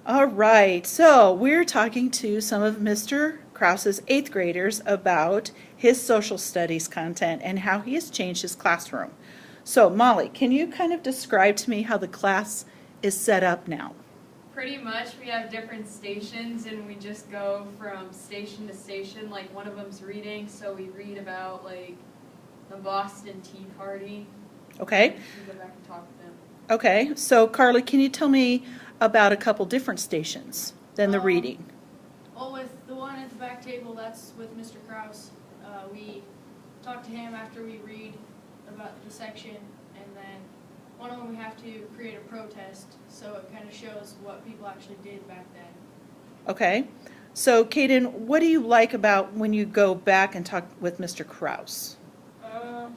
All right, so we're talking to some of Mr. Krause's eighth graders about his social studies content and how he has changed his classroom. So, Molly, can you kind of describe to me how the class is set up now? Pretty much, we have different stations and we just go from station to station. Like one of them's reading, so we read about like the Boston Tea Party. Okay, We go back and talk to them. okay. So, Carly, can you tell me about a couple different stations than the Um, reading? Well, with the one at the back table, that's with Mr. Kraus. We talk to him after we read about the section, and then one of them we have to create a protest, so it kind of shows what people actually did back then. Okay. So, Kaden, what do you like about when you go back and talk with Mr. Kraus?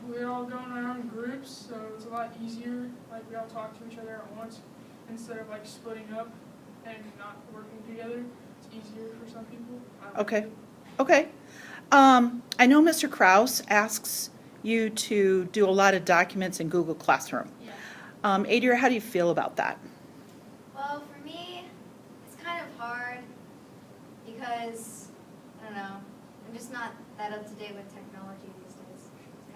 We're all going around in groups, so it's a lot easier. Like we all talk to each other at once instead of like splitting up and not working together. It's easier for some people. I like Okay. it. Okay. I know Mr. Kraus asks you to do a lot of documents in Google Classroom. Yeah. Adria, how do you feel about that? Well, for me, it's kind of hard because, I don't know, I'm just not that up to date with technology these days. It's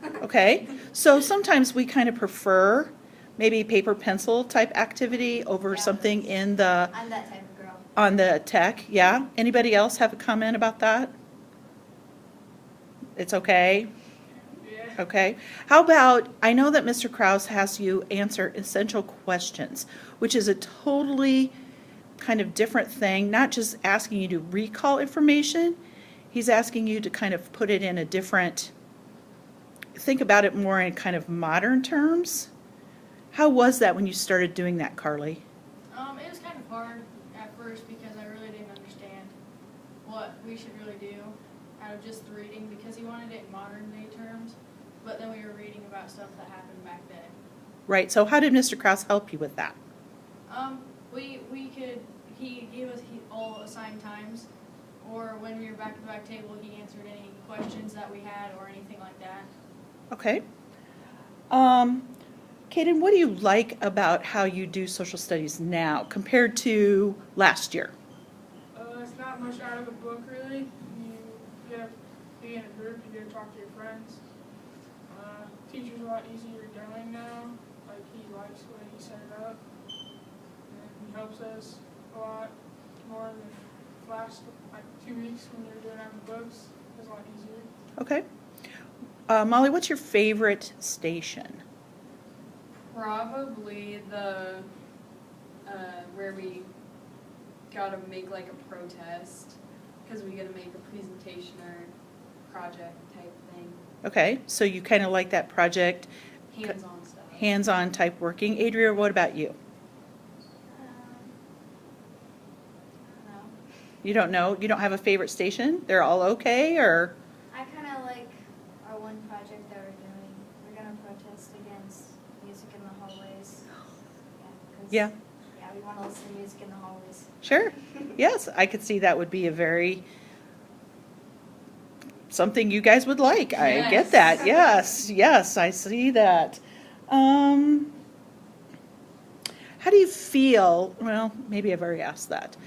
kind of hard. Okay. So sometimes we kind of prefer maybe paper pencil type activity over Yeah. something in the I'm that type of girl. on the tech. Yeah. Anybody else have a comment about that? It's okay. Yeah. Okay. How about, I know that Mr. Kraus has you answer essential questions, which is a totally kind of different thing, not just asking you to recall information. He's asking you to kind of put it in a different, think about it more in kind of modern terms. How was that when you started doing that, Carly? It was kind of hard at first because I really didn't understand what we should really do out of just the reading, because he wanted it in modern day terms, but then we were reading about stuff that happened back then. Right. So how did Mr. Kraus help you with that? He gave us all assigned times, or when we were back to the back table, he answered any questions that we had or anything like that. Okay. Kaden, what do you like about how you do social studies now compared to last year? It's not much out of the book really. You get to be in a group. You get to talk to your friends. Teacher's a lot easier going now. Like he likes the way he set it up, and he helps us a lot more than the last like 2 weeks when we were doing out the books. It was a lot easier. Okay. Molly, what's your favorite station? Probably the where we gotta make like a protest because we gotta make a presentation or project type thing, Okay, so you kind of like that project, hands-on stuff. hands-on type working. Adria, what about you? I don't know. You don't know? You don't have a favorite station? They're all okay, or? I kind of like our one project that we're doing. We're going to protest against music in the hallways. Yeah. Yeah, we want to listen to music in the hallways. Sure. Yes, I could see that would be a very, something you guys would like. I get Yes. that. Yes, yes, I see that. How do you feel? Well, maybe I've already asked that.